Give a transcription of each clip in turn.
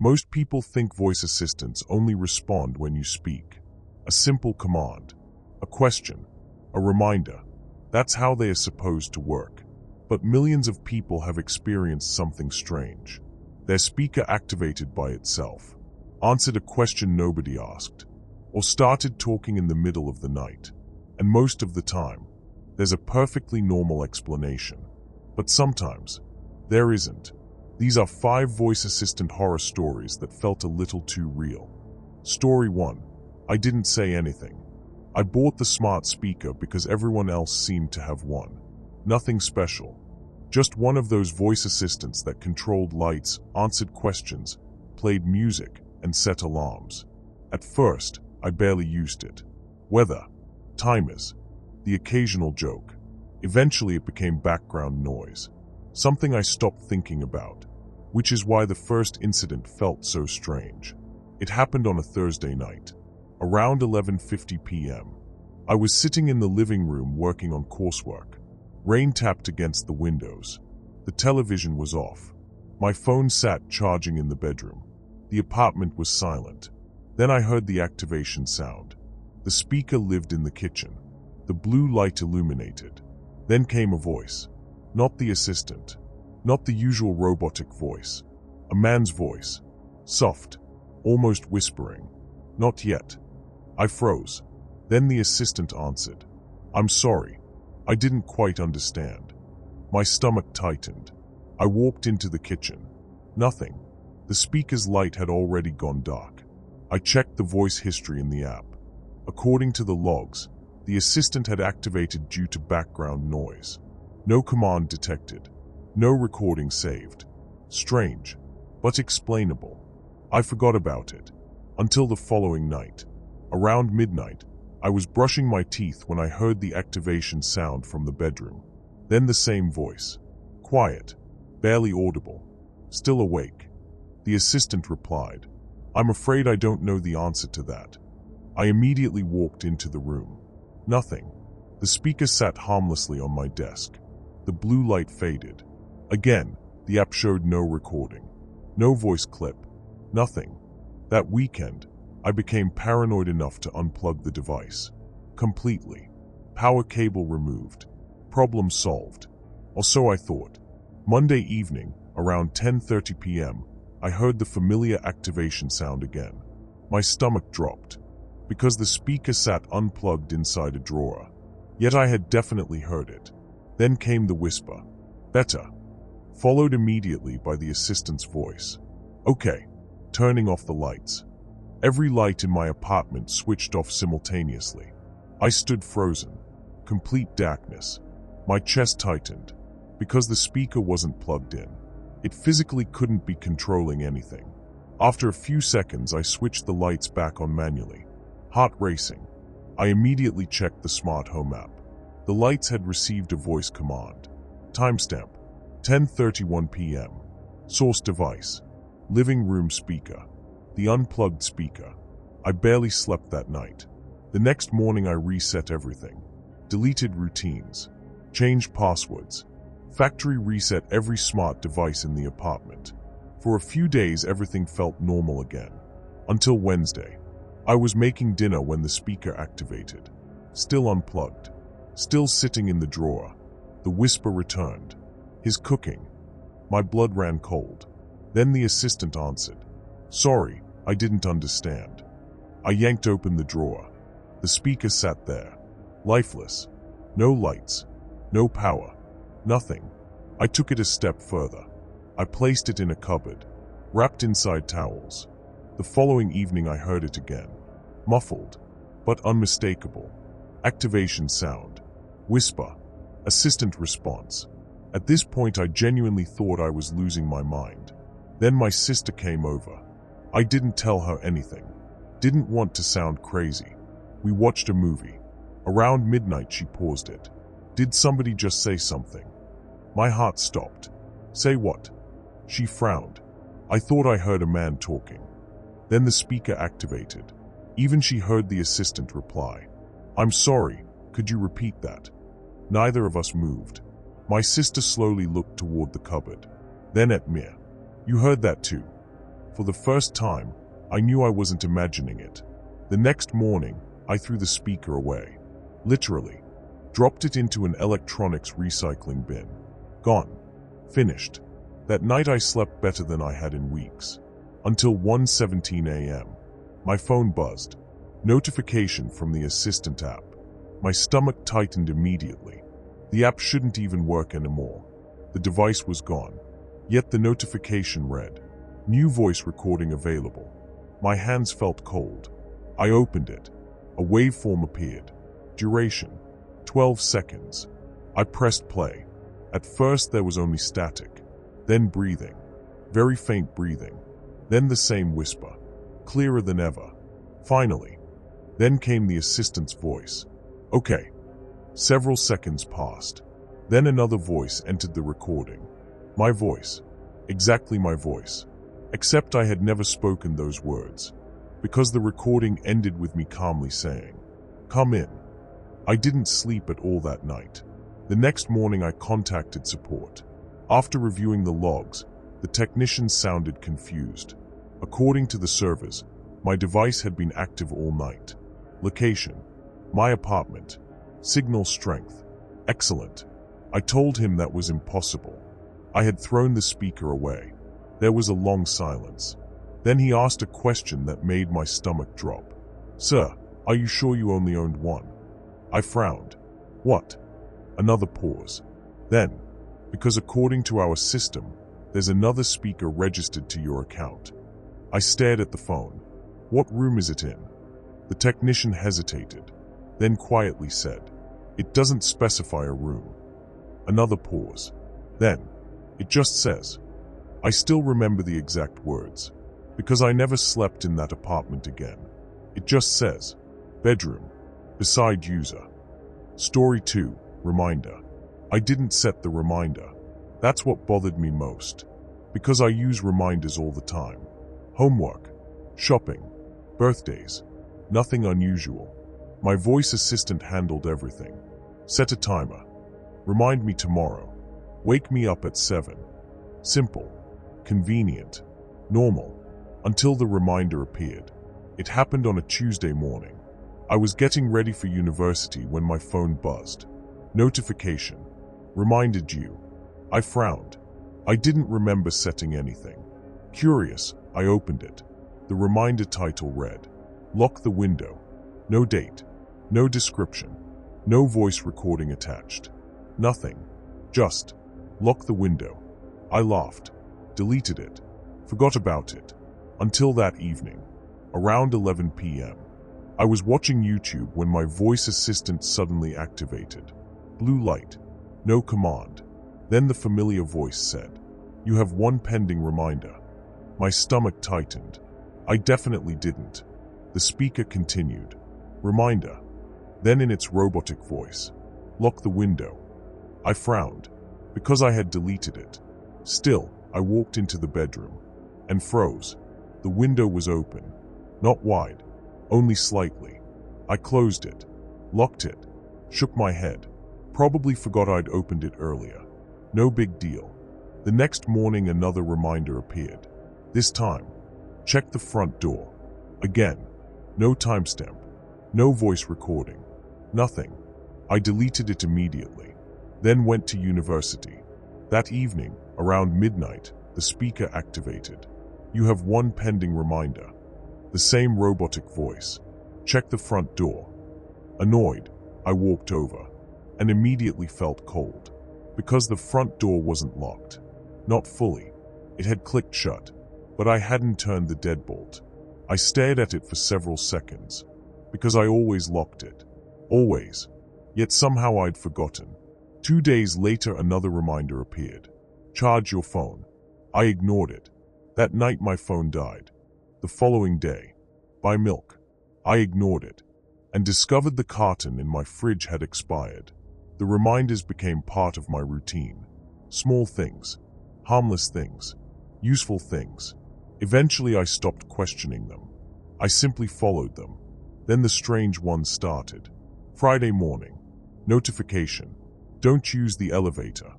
Most people think voice assistants only respond when you speak. A simple command, a question, a reminder. That's how they are supposed to work. But millions of people have experienced something strange. Their speaker activated by itself, answered a question nobody asked, or started talking in the middle of the night. And most of the time, there's a perfectly normal explanation. But sometimes, there isn't. These are 5 voice assistant horror stories that felt a little too real. Story 1. I didn't say anything. I bought the smart speaker because everyone else seemed to have one. Nothing special. Just one of those voice assistants that controlled lights, answered questions, played music, and set alarms. At first, I barely used it. Weather, timers, the occasional joke. Eventually it became background noise. Something I stopped thinking about, which is why the first incident felt so strange. It happened on a Thursday night, around 11:50 p.m. I was sitting in the living room working on coursework. Rain tapped against the windows. The television was off. My phone sat charging in the bedroom. The apartment was silent. Then I heard the activation sound. The speaker lived in the kitchen. The blue light illuminated. Then came a voice. Not the assistant. Not the usual robotic voice. A man's voice. Soft. Almost whispering. Not yet. I froze. Then the assistant answered. I'm sorry. I didn't quite understand. My stomach tightened. I walked into the kitchen. Nothing. The speaker's light had already gone dark. I checked the voice history in the app. According to the logs, the assistant had activated due to background noise. No command detected. No recording saved. Strange, but explainable. I forgot about it. Until the following night. Around midnight, I was brushing my teeth when I heard the activation sound from the bedroom. Then the same voice. Quiet. Barely audible. Still awake. The assistant replied, I'm afraid I don't know the answer to that. I immediately walked into the room. Nothing. The speaker sat harmlessly on my desk. The blue light faded. Again, the app showed no recording. No voice clip. Nothing. That weekend, I became paranoid enough to unplug the device. Completely. Power cable removed. Problem solved. Or so I thought. Monday evening, around 10:30 p.m., I heard the familiar activation sound again. My stomach dropped. Because the speaker sat unplugged inside a drawer. Yet I had definitely heard it. Then came the whisper. Better. Followed immediately by the assistant's voice. Okay. Turning off the lights. Every light in my apartment switched off simultaneously. I stood frozen. Complete darkness. My chest tightened. Because the speaker wasn't plugged in. It physically couldn't be controlling anything. After a few seconds, I switched the lights back on manually. Heart racing. I immediately checked the smart home app. The lights had received a voice command. Timestamp. 10:31 p.m. Source device. Living room speaker. The unplugged speaker. I barely slept that night. The next morning I reset everything. Deleted routines. Changed passwords. Factory reset every smart device in the apartment. For a few days everything felt normal again. Until Wednesday. I was making dinner when the speaker activated. Still unplugged. Still sitting in the drawer. The whisper returned. His cooking. My blood ran cold. Then the assistant answered. Sorry, I didn't understand. I yanked open the drawer. The speaker sat there. Lifeless. No lights. No power. Nothing. I took it a step further. I placed it in a cupboard. Wrapped inside towels. The following evening I heard it again. Muffled. But unmistakable. Activation sound. Whisper. Assistant response. At this point I genuinely thought I was losing my mind. Then my sister came over. I didn't tell her anything. Didn't want to sound crazy. We watched a movie. Around midnight she paused it. Did somebody just say something? My heart stopped. Say what? She frowned. I thought I heard a man talking. Then the speaker activated. Even she heard the assistant reply. I'm sorry, could you repeat that? Neither of us moved. My sister slowly looked toward the cupboard. Then at me. You heard that too. For the first time, I knew I wasn't imagining it. The next morning, I threw the speaker away. Literally. Dropped it into an electronics recycling bin. Gone. Finished. That night I slept better than I had in weeks. Until 1:17 a.m. My phone buzzed. Notification from the Assistant app. My stomach tightened immediately. The app shouldn't even work anymore. The device was gone. Yet the notification read, "New voice recording available." My hands felt cold. I opened it. A waveform appeared. Duration, 12 seconds. I pressed play. At first there was only static. Then breathing. Very faint breathing. Then the same whisper. Clearer than ever. Finally. Then came the assistant's voice. "Okay." Several seconds passed. Then another voice entered the recording. My voice. Exactly my voice. Except I had never spoken those words. Because the recording ended with me calmly saying, "Come in." I didn't sleep at all that night. The next morning I contacted support. After reviewing the logs, the technician sounded confused. According to the servers, my device had been active all night. Location: my apartment. Signal strength: excellent. I told him that was impossible. I had thrown the speaker away. There was a long silence. Then he asked a question that made my stomach drop. "Sir, are you sure you only owned one?" I frowned. "What?" Another pause. Then, "Because according to our system, there's another speaker registered to your account." I stared at the phone. "What room is it in?" The technician hesitated, then quietly said, "It doesn't specify a room." Another pause. Then, "It just says." I still remember the exact words, because I never slept in that apartment again. It just says, "Bedroom, beside user." Story 2, reminder. I didn't set the reminder. That's what bothered me most, because I use reminders all the time. Homework, shopping, birthdays, nothing unusual. My voice assistant handled everything. Set a timer. Remind me tomorrow. Wake me up at 7. Simple, convenient, normal, until the reminder appeared. It happened on a Tuesday morning. I was getting ready for university when my phone buzzed. Notification. Reminded you. I frowned. I didn't remember setting anything. Curious, I opened it. The reminder title read, "Lock the window." No date. No description. No voice recording attached. Nothing. Just, "Lock the window." I laughed. Deleted it. Forgot about it. Until that evening. Around 11 p.m. I was watching YouTube when my voice assistant suddenly activated. Blue light. No command. Then the familiar voice said, "You have one pending reminder." My stomach tightened. I definitely didn't. The speaker continued. Reminder. Then in its robotic voice, "Lock the window." I frowned, because I had deleted it. Still, I walked into the bedroom and froze. The window was open. Not wide, only slightly. I closed it, locked it, shook my head. Probably forgot I'd opened it earlier. No big deal. The next morning another reminder appeared. This time, check the front door. Again, no timestamp, no voice recording, nothing. I deleted it immediately, then went to university. That evening, around midnight, the speaker activated. "You have one pending reminder." The same robotic voice. "Check the front door." Annoyed, I walked over and immediately felt cold, because the front door wasn't locked. Not fully. It had clicked shut, but I hadn't turned the deadbolt. I stared at it for several seconds, because I always locked it. Always. Yet somehow I'd forgotten. 2 days later another reminder appeared. "Charge your phone." I ignored it. That night my phone died. The following day, buy milk. I ignored it, and discovered the carton in my fridge had expired. The reminders became part of my routine. Small things, harmless things, useful things. Eventually I stopped questioning them. I simply followed them. Then the strange ones started. Friday morning. Notification. Don't use the elevator.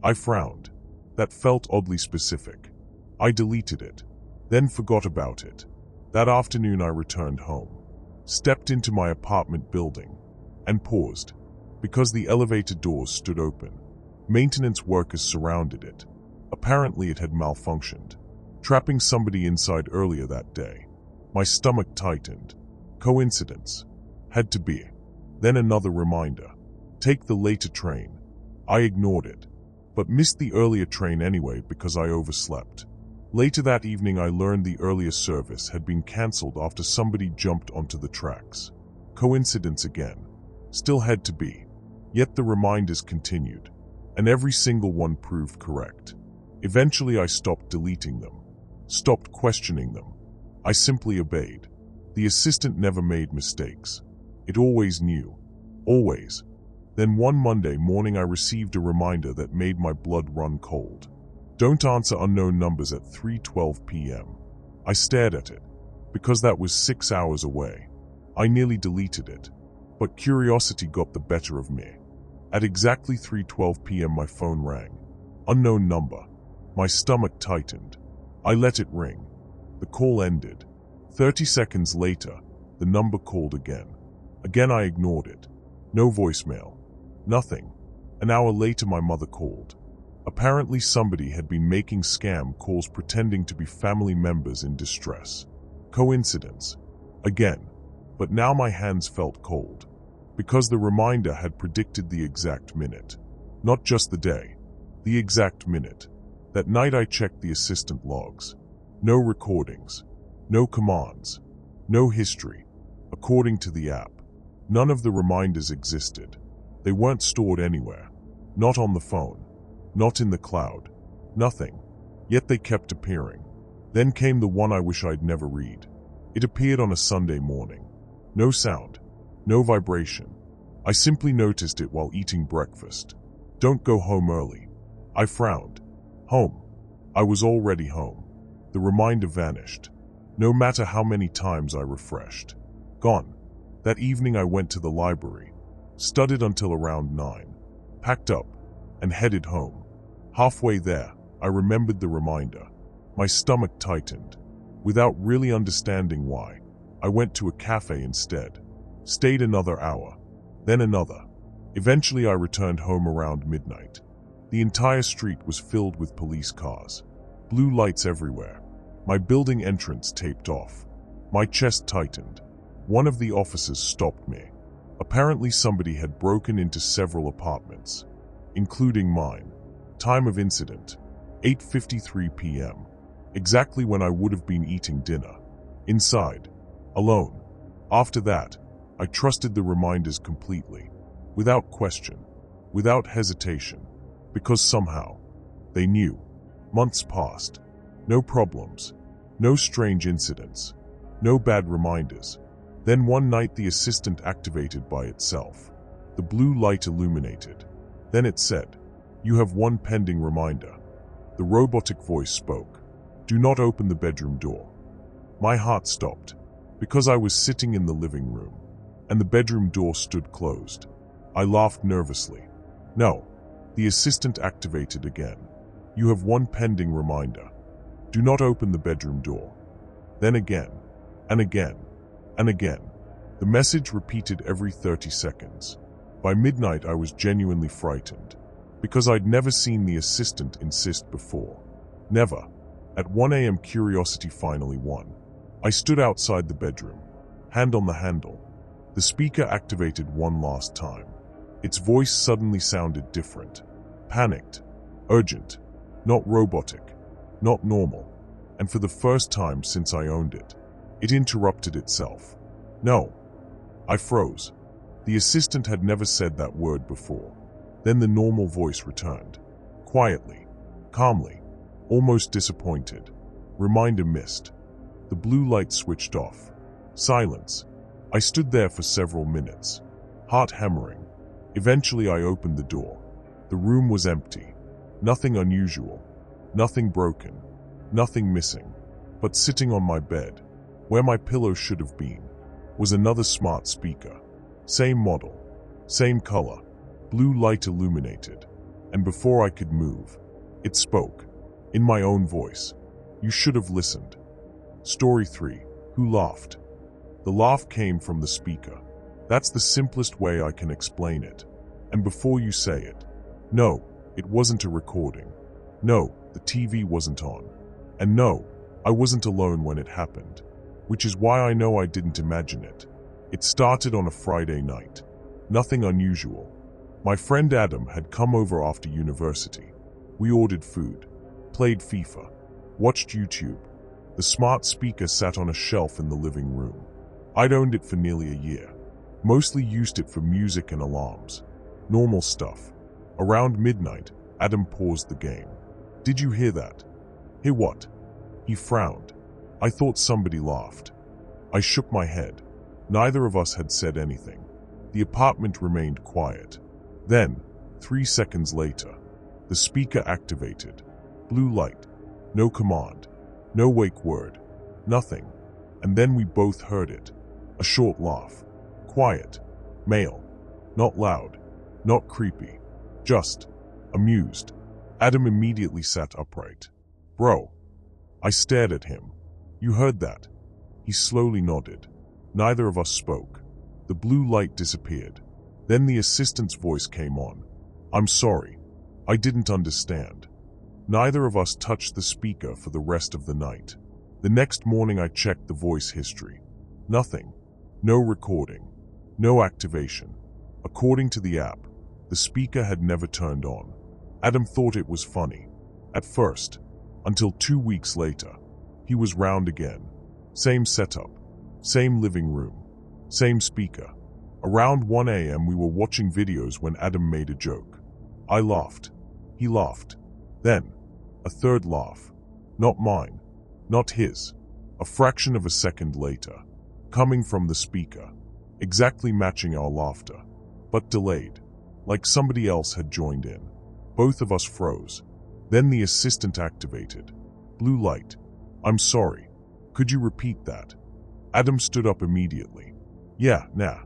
I frowned. That felt oddly specific. I deleted it. then forgot about it. That afternoon I returned home, stepped into my apartment building, and paused, because the elevator doors stood open. Maintenance workers surrounded it. Apparently it had malfunctioned, trapping somebody inside earlier that day. My stomach tightened. Coincidence? Had to be. Then another reminder. Take the later train. I ignored it, but missed the earlier train anyway because I overslept. Later that evening I learned the earlier service had been cancelled after somebody jumped onto the tracks. Coincidence again. Still had to be. Yet the reminders continued, and every single one proved correct. Eventually I stopped deleting them, stopped questioning them. I simply obeyed. The assistant never made mistakes. It always knew. Always. Then one Monday morning I received a reminder that made my blood run cold. Don't answer unknown numbers at 3:12 p.m. I stared at it, because that was 6 hours away. I nearly deleted it, but curiosity got the better of me. At exactly 3:12 p.m. my phone rang. Unknown number. My stomach tightened. I let it ring. The call ended. 30 seconds later, the number called again. Again I ignored it. No voicemail. Nothing. An hour later my mother called. Apparently somebody had been making scam calls pretending to be family members in distress. Coincidence? Again. But now my hands felt cold, because the reminder had predicted the exact minute. Not just the day. The exact minute. That night I checked the assistant logs. No recordings. No commands. No history. According to the app, none of the reminders existed. They weren't stored anywhere. Not on the phone. Not in the cloud. Nothing. Yet they kept appearing. Then came the one I wish I'd never read. It appeared on a Sunday morning. No sound. No vibration. I simply noticed it while eating breakfast. Don't go home early. I frowned. Home. I was already home. The reminder vanished. No matter how many times I refreshed. Gone. That evening I went to the library. Studied until around 9. Packed up and headed home. Halfway there, I remembered the reminder. My stomach tightened. Without really understanding why, I went to a cafe instead. Stayed another hour. Then another. Eventually I returned home around midnight. The entire street was filled with police cars. Blue lights everywhere. My building entrance taped off. My chest tightened. One of the officers stopped me. Apparently somebody had broken into several apartments, including mine. Time of incident, 8:53 p.m. Exactly when I would have been eating dinner. Inside. Alone. After that, I trusted the reminders completely. Without question. Without hesitation. Because somehow, they knew. Months passed. No problems. No strange incidents. No bad reminders. Then one night the assistant activated by itself. The blue light illuminated. Then it said, "You have one pending reminder." The robotic voice spoke. "Do not open the bedroom door." My heart stopped, because I was sitting in the living room, and the bedroom door stood closed. I laughed nervously. "No." The assistant activated again. "You have one pending reminder. Do not open the bedroom door." Then again, and again, and again. The message repeated every 30 seconds. By midnight I was genuinely frightened, because I'd never seen the assistant insist before. Never. At 1 a.m. curiosity finally won. I stood outside the bedroom, hand on the handle. The speaker activated one last time. Its voice suddenly sounded different. Panicked. Urgent. Not robotic. Not normal. And for the first time since I owned it, it interrupted itself. "No." I froze. The assistant had never said that word before. Then the normal voice returned. Quietly. Calmly. Almost disappointed. Reminder missed. The blue light switched off. Silence. I stood there for several minutes, heart hammering. Eventually I opened the door. The room was empty. Nothing unusual. Nothing broken. Nothing missing. But sitting on my bed, where my pillow should have been, was another smart speaker. Same model. Same color. Blue light illuminated. And before I could move, it spoke. In my own voice. "You should have listened. Story 3. Who laughed? The laugh came from the speaker. That's the simplest way I can explain it. And before you say it, no, it wasn't a recording. No, the TV wasn't on. And no, I wasn't alone when it happened. Which is why I know I didn't imagine it. It started on a Friday night. Nothing unusual. My friend Adam had come over after university. We ordered food, played FIFA, watched YouTube. The smart speaker sat on a shelf in the living room. I'd owned it for nearly a year. Mostly used it for music and alarms. Normal stuff. Around midnight, Adam paused the game. Did you hear that? Hear what? He frowned. I thought somebody laughed. I shook my head. Neither of us had said anything. The apartment remained quiet. Then, 3 seconds later, the speaker activated. Blue light. No command. No wake word. Nothing. And then we both heard it. A short laugh. Quiet. Male. Not loud. Not creepy. Just amused. Adam immediately sat upright. Bro. I stared at him. You heard that? He slowly nodded. Neither of us spoke. The blue light disappeared. Then the assistant's voice came on. I'm sorry. I didn't understand. Neither of us touched the speaker for the rest of the night. The next morning I checked the voice history. Nothing. No recording. No activation. According to the app, the speaker had never turned on. Adam thought it was funny. At first. Until 2 weeks later. He was round again. Same setup. Same living room. Same speaker. Around 1 a.m. we were watching videos when Adam made a joke. I laughed. He laughed. Then, a third laugh. Not mine. Not his. A fraction of a second later. Coming from the speaker. Exactly matching our laughter. But delayed. Like somebody else had joined in. Both of us froze. Then the assistant activated. Blue light. I'm sorry. Could you repeat that? Adam stood up immediately. Yeah, nah.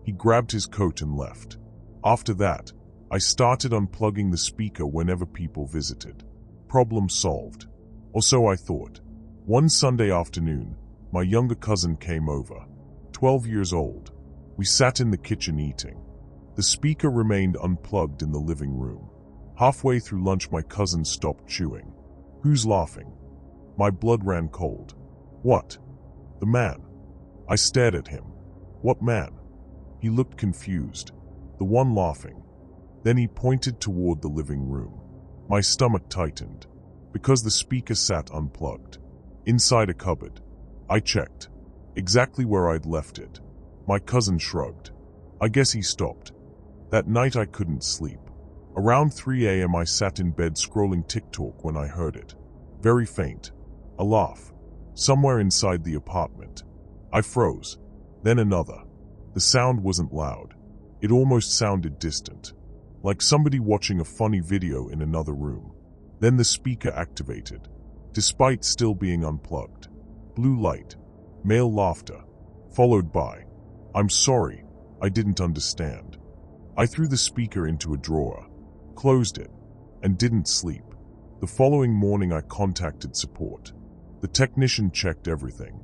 He grabbed his coat and left. After that, I started unplugging the speaker whenever people visited. Problem solved. Or so I thought. One Sunday afternoon, my younger cousin came over. 12 years old. We sat in the kitchen eating. The speaker remained unplugged in the living room. Halfway through lunch my cousin stopped chewing. Who's laughing? My blood ran cold. What? The man. I stared at him. What man? He looked confused. The one laughing. Then he pointed toward the living room. My stomach tightened. Because the speaker sat unplugged. Inside a cupboard. I checked. Exactly where I'd left it. My cousin shrugged. I guess he stopped. That night I couldn't sleep. Around 3 a.m. I sat in bed scrolling TikTok when I heard it. Very faint. A laugh. Somewhere inside the apartment. I froze. Then another. The sound wasn't loud. It almost sounded distant. Like somebody watching a funny video in another room. Then the speaker activated. Despite still being unplugged. Blue light. Male laughter. Followed by, I'm sorry, I didn't understand. I threw the speaker into a drawer. Closed it. And didn't sleep. The following morning I contacted support. The technician checked everything.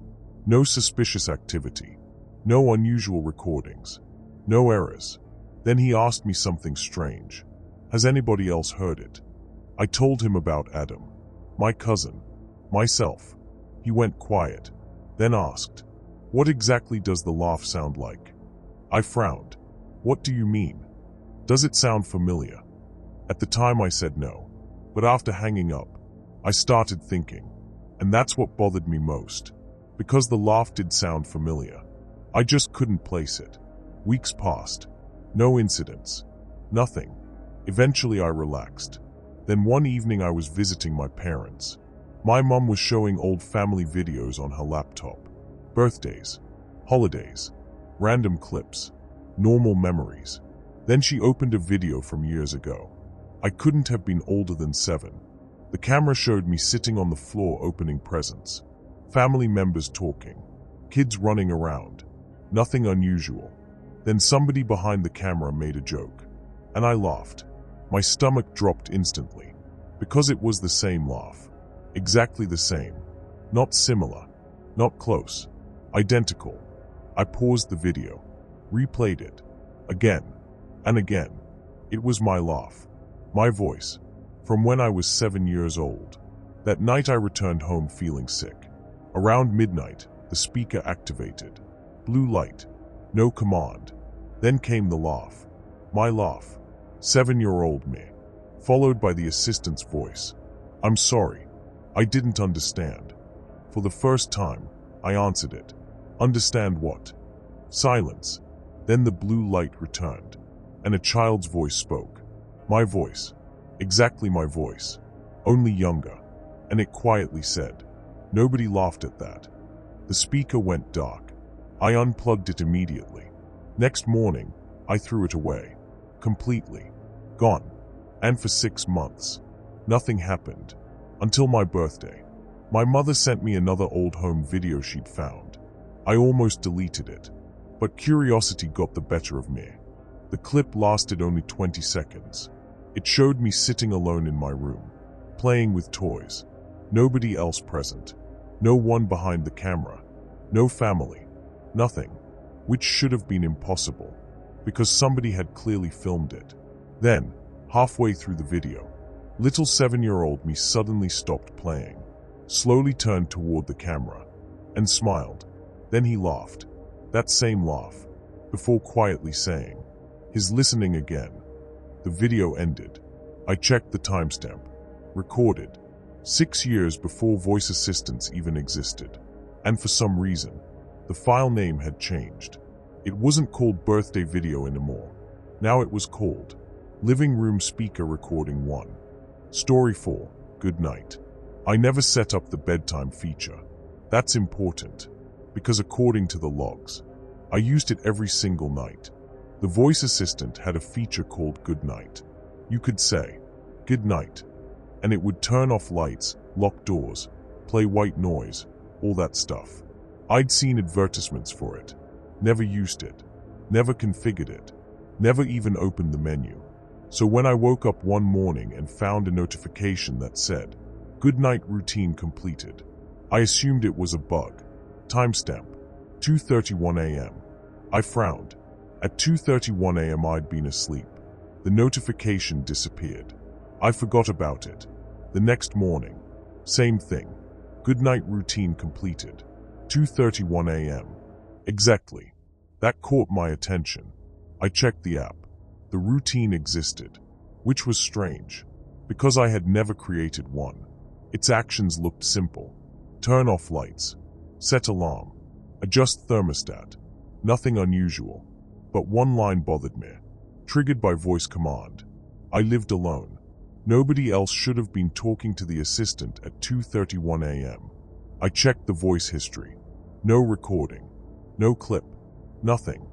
No suspicious activity. No unusual recordings. No errors. Then he asked me something strange. Has anybody else heard it? I told him about Adam. My cousin. Myself. He went quiet. Then asked, what exactly does the laugh sound like? I frowned. What do you mean? Does it sound familiar? At the time I said no. But after hanging up, I started thinking. And that's what bothered me most. Because the laugh did sound familiar. I just couldn't place it. Weeks passed. No incidents. Nothing. Eventually I relaxed. Then one evening I was visiting my parents. My mum was showing old family videos on her laptop. Birthdays. Holidays. Random clips. Normal memories. Then she opened a video from years ago. I couldn't have been older than 7. The camera showed me sitting on the floor opening presents. Family members talking. Kids running around. Nothing unusual. Then somebody behind the camera made a joke. And I laughed. My stomach dropped instantly. Because it was the same laugh. Exactly the same. Not similar. Not close. Identical. I paused the video, replayed it, again and again. It was my laugh, my voice, from when I was 7 years old. That night I returned home feeling sick. Around midnight, the speaker activated. Blue light. No command. Then came the laugh. My laugh. 7-year-old me. Followed by the assistant's voice. I'm sorry. I didn't understand. For the first time, I answered it. Understand what? Silence. Then the blue light returned, and a child's voice spoke. My voice. Exactly my voice. Only younger. And it quietly said. Nobody laughed at that. The speaker went dark. I unplugged it immediately. Next morning, I threw it away. Completely. Gone. And for 6 months, nothing happened. Until my birthday. My mother sent me another old home video she'd found. I almost deleted it. But curiosity got the better of me. The clip lasted only 20 seconds. It showed me sitting alone in my room, playing with toys. Nobody else present. No one behind the camera. No family. Nothing. Which should have been impossible, because somebody had clearly filmed it. Then, halfway through the video, little 7-year-old me suddenly stopped playing, slowly turned toward the camera, and smiled. Then he laughed. That same laugh, before quietly saying, "He's listening again." The video ended. I checked the timestamp. Recorded 6 years before voice assistants even existed. And for some reason, the file name had changed. It wasn't called birthday video anymore. Now it was called Living Room Speaker Recording 1. Story 4. Good night. I never set up the bedtime feature. That's important, because according to the logs, I used it every single night. The voice assistant had a feature called Good Night. You could say, "Good night," and it would turn off lights, lock doors, play white noise, all that stuff. I'd seen advertisements for it. Never used it. Never configured it. Never even opened the menu. So when I woke up one morning and found a notification that said, "Good night routine completed," I assumed it was a bug. Timestamp, 2:31 a.m. I frowned. At 2:31 a.m. I'd been asleep. The notification disappeared. I forgot about it. The next morning, same thing. Good night routine completed. 2:31 a.m. Exactly. That caught my attention. I checked the app. The routine existed, which was strange, because I had never created one. Its actions looked simple. Turn off lights. Set alarm. Adjust thermostat. Nothing unusual. But one line bothered me. Triggered by voice command. I lived alone. Nobody else should have been talking to the assistant at 2:31 a.m. I checked the voice history. No recording. No clip. Nothing.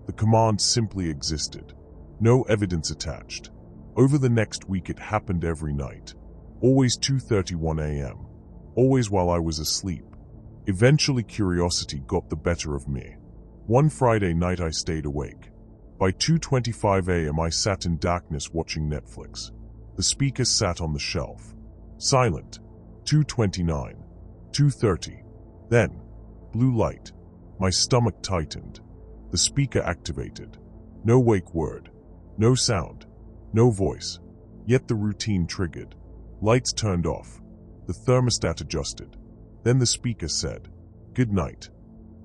The command simply existed. No evidence attached. Over the next week it happened every night. Always 2:31 a.m. Always while I was asleep. Eventually curiosity got the better of me. One Friday night I stayed awake. By 2:25 a.m. I sat in darkness watching Netflix. The speaker sat on the shelf. Silent. 2:29. 2:30. Then, blue light. My stomach tightened. The speaker activated. No wake word. No sound. No voice. Yet the routine triggered. Lights turned off. The thermostat adjusted. Then the speaker said, "Good night."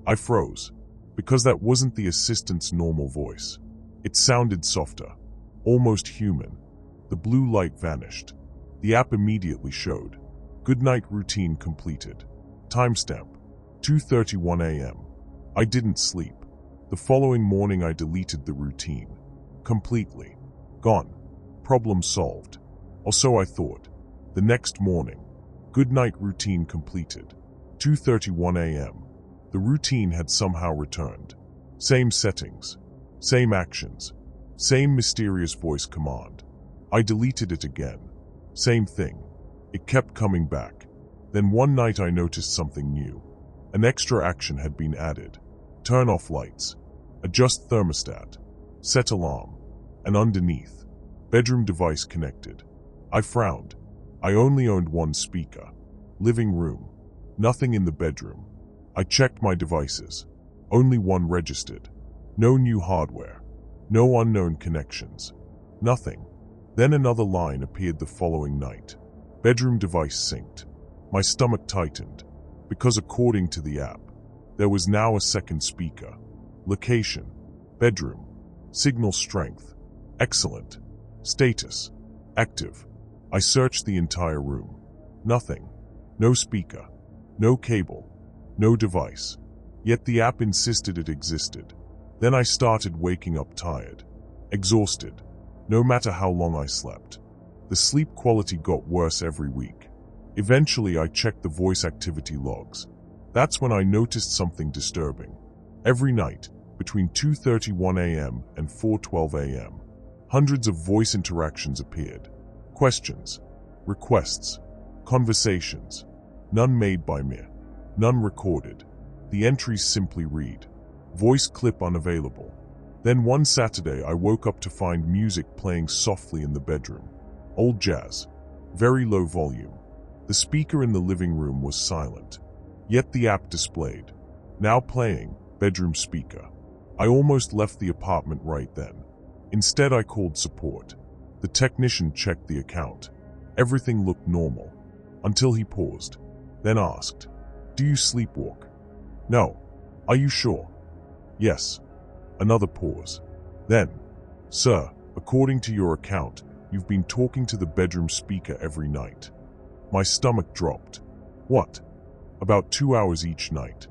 I froze, because that wasn't the assistant's normal voice. It sounded softer, almost human. The blue light vanished. The app immediately showed, "Good night routine completed." Timestamp, 2:31 a.m. I didn't sleep. The following morning I deleted the routine. Completely. Gone. Problem solved. Or so I thought. The next morning, good night routine completed. 2:31 a.m. The routine had somehow returned. Same settings. Same actions. Same mysterious voice command. I deleted it again. Same thing. It kept coming back. Then one night I noticed something new. An extra action had been added. Turn off lights. Adjust thermostat. Set alarm. And underneath, bedroom device connected. I frowned. I only owned one speaker. Living room. Nothing in the bedroom. I checked my devices. Only one registered. No new hardware. No unknown connections. Nothing. Then another line appeared the following night. Bedroom device synced. My stomach tightened, because according to the app, there was now a second speaker. Location: bedroom. Signal strength: excellent. Status: active. I searched the entire room. Nothing. No speaker. No cable. No device. Yet the app insisted it existed. Then I started waking up tired, exhausted, no matter how long I slept. The sleep quality got worse every week. Eventually, I checked the voice activity logs. That's when I noticed something disturbing. Every night, between 2:31 a.m. and 4:12 a.m., hundreds of voice interactions appeared. Questions, requests, conversations. None made by me. None recorded. The entries simply read, voice clip unavailable. Then one Saturday I woke up to find music playing softly in the bedroom. Old jazz. Very low volume. The speaker in the living room was silent. Yet the app displayed, now playing, bedroom speaker. I almost left the apartment right then. Instead I called support. The technician checked the account. Everything looked normal. Until he paused. Then asked, do you sleepwalk? No. Are you sure? Yes. Another pause. Then, sir, according to your account, you've been talking to the bedroom speaker every night. My stomach dropped. What? About 2 hours each night.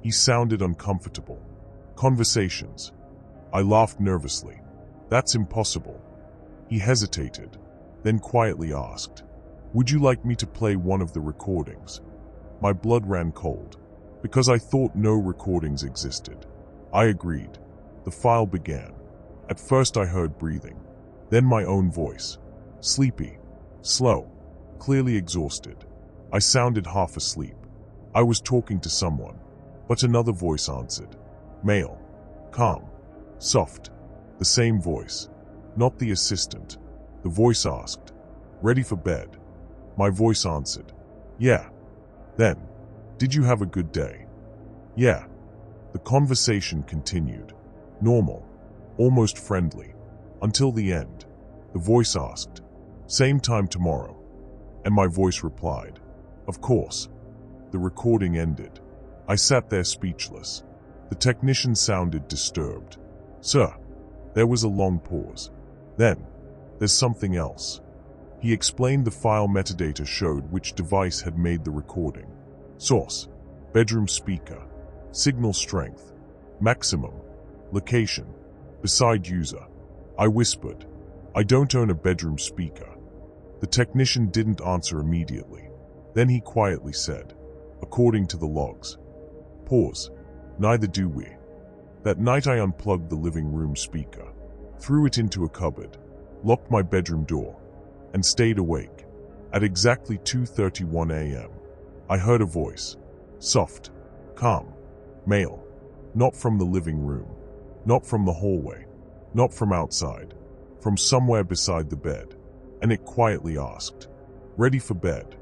He sounded uncomfortable. Conversations. I laughed nervously. That's impossible. He hesitated, then quietly asked, would you like me to play one of the recordings? My blood ran cold, because I thought no recordings existed. I agreed. The file began. At first I heard breathing, then my own voice. Sleepy, slow, clearly exhausted. I sounded half asleep. I was talking to someone, but another voice answered. Male, calm, soft. The same voice, not the assistant. The voice asked, ready for bed? My voice answered, yeah. Then, did you have a good day? Yeah. The conversation continued. Normal, almost friendly, until the end. The voice asked, same time tomorrow? And my voice replied, of course. The recording ended. I sat there speechless. The technician sounded disturbed. Sir. There was a long pause. Then, there's something else. He explained the file metadata showed which device had made the recording. Source: bedroom speaker. Signal strength: maximum. Location: beside user. I whispered, I don't own a bedroom speaker. The technician didn't answer immediately. Then he quietly said, according to the logs. Pause. Neither do we. That night I unplugged the living room speaker, threw it into a cupboard, locked my bedroom door, and stayed awake. At exactly 2:31 a.m., I heard a voice. Soft, calm, male. Not from the living room, not from the hallway, not from outside, from somewhere beside the bed. And it quietly asked, ready for bed?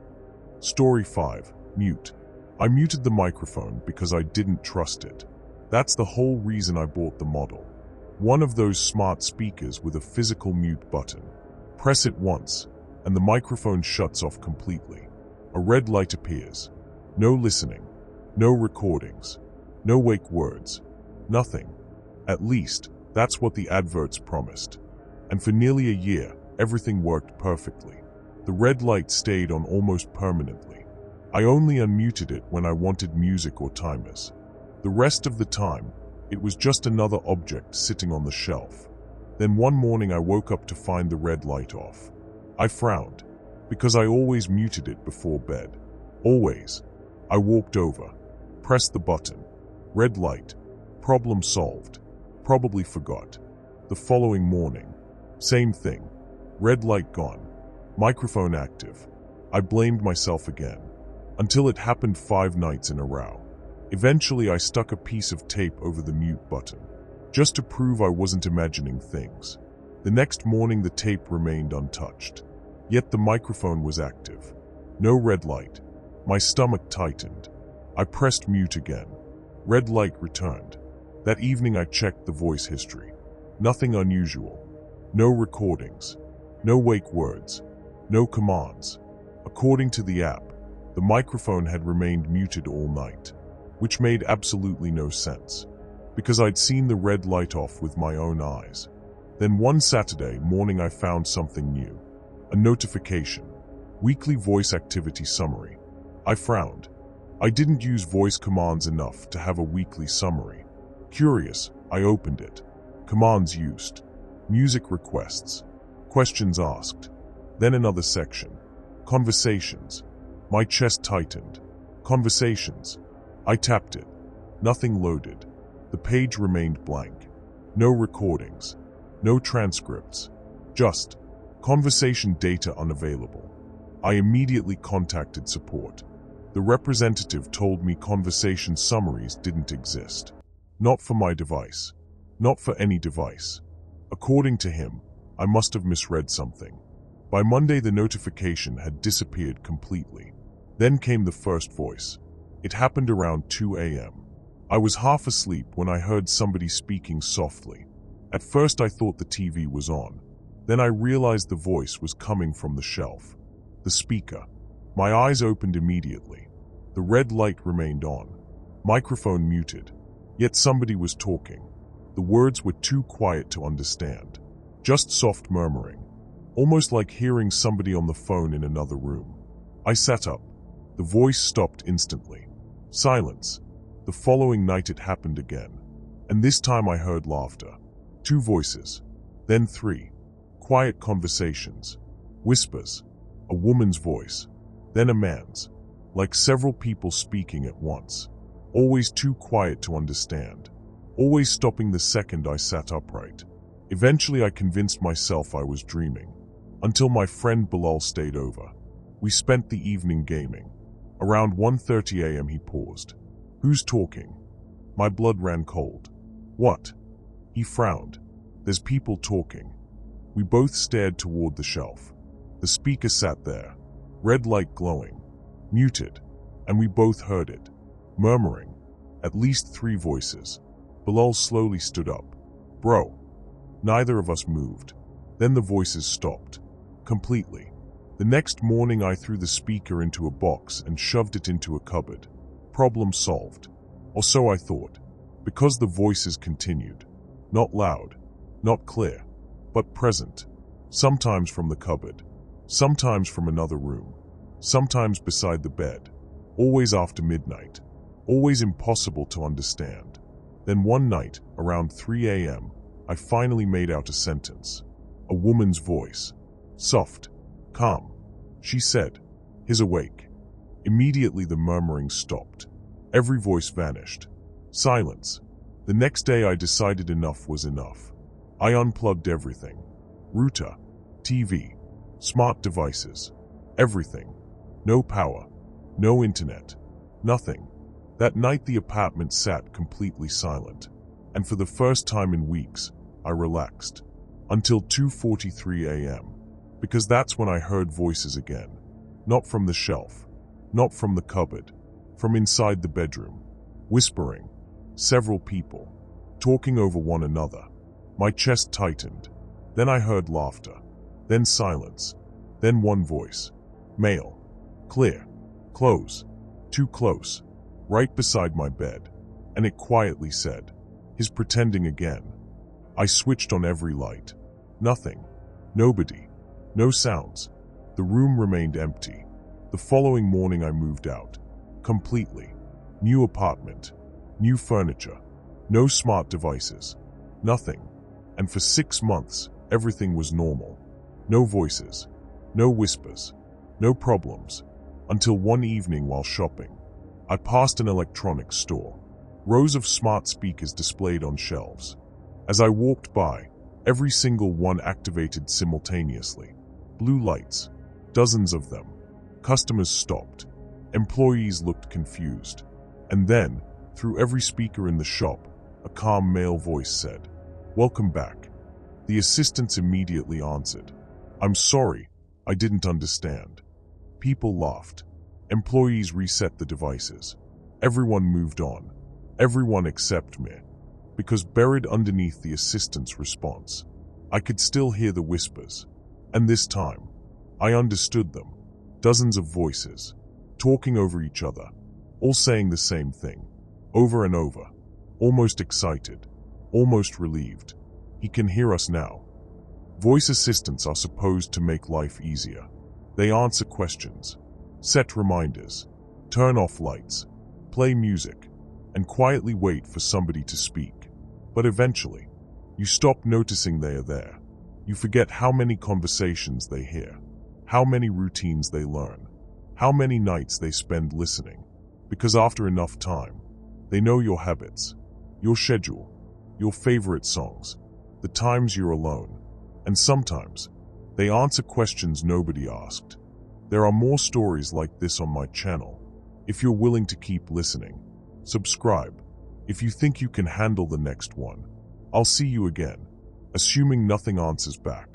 Story 5, mute. I muted the microphone because I didn't trust it. That's the whole reason I bought the model. One of those smart speakers with a physical mute button. Press it once, and the microphone shuts off completely. A red light appears. No listening, no recordings, no wake words, nothing. At least, that's what the adverts promised. And for nearly a year, everything worked perfectly. The red light stayed on almost permanently. I only unmuted it when I wanted music or timers. The rest of the time, it was just another object sitting on the shelf. Then one morning I woke up to find the red light off. I frowned, because I always muted it before bed. Always. I walked over, pressed the button. Red light. Problem solved. Probably forgot. The following morning, same thing. Red light gone. Microphone active. I blamed myself again. Until it happened 5 nights in a row. Eventually I stuck a piece of tape over the mute button, just to prove I wasn't imagining things. The next morning the tape remained untouched. Yet the microphone was active. No red light. My stomach tightened. I pressed mute again. Red light returned. That evening I checked the voice history. Nothing unusual. No recordings. No wake words. No commands. According to the app, the microphone had remained muted all night, which made absolutely no sense, because I'd seen the red light off with my own eyes. Then one Saturday morning I found something new. A notification. Weekly voice activity summary. I frowned. I didn't use voice commands enough to have a weekly summary. Curious, I opened it. Commands used. Music requests. Questions asked. Then another section. Conversations. My chest tightened. Conversations. I tapped it. Nothing loaded. The page remained blank. No recordings. No transcripts. Just conversation data unavailable. I immediately contacted support. The representative told me conversation summaries didn't exist. Not for my device. Not for any device. According to him, I must have misread something. By Monday, the notification had disappeared completely. Then came the first voice. It happened around 2 a.m. I was half asleep when I heard somebody speaking softly. At first I thought the TV was on. Then I realized the voice was coming from the shelf. The speaker. My eyes opened immediately. The red light remained on. Microphone muted. Yet somebody was talking. The words were too quiet to understand. Just soft murmuring. Almost like hearing somebody on the phone in another room. I sat up. The voice stopped instantly. Silence. The following night it happened again. And this time I heard laughter. 2 voices. Then 3. Quiet conversations. Whispers. A woman's voice. Then a man's. Like several people speaking at once. Always too quiet to understand. Always stopping the second I sat upright. Eventually I convinced myself I was dreaming. Until my friend Bilal stayed over. We spent the evening gaming. Around 1:30 a.m. he paused. Who's talking? My blood ran cold. What? He frowned. There's people talking. We both stared toward the shelf. The speaker sat there. Red light glowing. Muted. And we both heard it. Murmuring. At least 3 voices. Bilal slowly stood up. Bro. Neither of us moved. Then the voices stopped. Completely. The next morning I threw the speaker into a box and shoved it into a cupboard. Problem solved. Or so I thought. Because the voices continued. Not loud. Not clear. But present. Sometimes from the cupboard. Sometimes from another room. Sometimes beside the bed. Always after midnight. Always impossible to understand. Then one night, around 3 a.m., I finally made out a sentence. A woman's voice. Soft. Calm. She said, "He's awake." Immediately the murmuring stopped. Every voice vanished. Silence. The next day I decided enough was enough. I unplugged everything. Router. TV. Smart devices. Everything. No power. No internet. Nothing. That night the apartment sat completely silent. And for the first time in weeks, I relaxed. Until 2:43 a.m. Because that's when I heard voices again. Not from the shelf. Not from the cupboard. From inside the bedroom. Whispering. Several people. Talking over one another. My chest tightened. Then I heard laughter. Then silence. Then one voice. Male. Clear. Close. Too close. Right beside my bed. And it quietly said, "He's pretending again." I switched on every light. Nothing. Nobody. No sounds. The room remained empty. The following morning I moved out. Completely. New apartment. New furniture. No smart devices. Nothing. And for 6 months, everything was normal. No voices. No whispers. No problems. Until one evening while shopping. I passed an electronics store. Rows of smart speakers displayed on shelves. As I walked by, every single one activated simultaneously. Blue lights. Dozens of them. Customers stopped. Employees looked confused. And then, through every speaker in the shop, a calm male voice said, "Welcome back." The assistants immediately answered, "I'm sorry, I didn't understand." People laughed. Employees reset the devices. Everyone moved on. Everyone except me. Because buried underneath the assistant's response, I could still hear the whispers. And this time, I understood them. Dozens of voices, talking over each other, all saying the same thing, over and over, almost excited, almost relieved. He can hear us now. Voice assistants are supposed to make life easier. They answer questions, set reminders, turn off lights, play music, and quietly wait for somebody to speak. But eventually, you stop noticing they are there. You forget how many conversations they hear, how many routines they learn, how many nights they spend listening. Because after enough time, they know your habits, your schedule, your favorite songs, the times you're alone, and sometimes they answer questions nobody asked. There are more stories like this on my channel. If you're willing to keep listening, subscribe. If you think you can handle the next one, I'll see you again, assuming nothing answers back.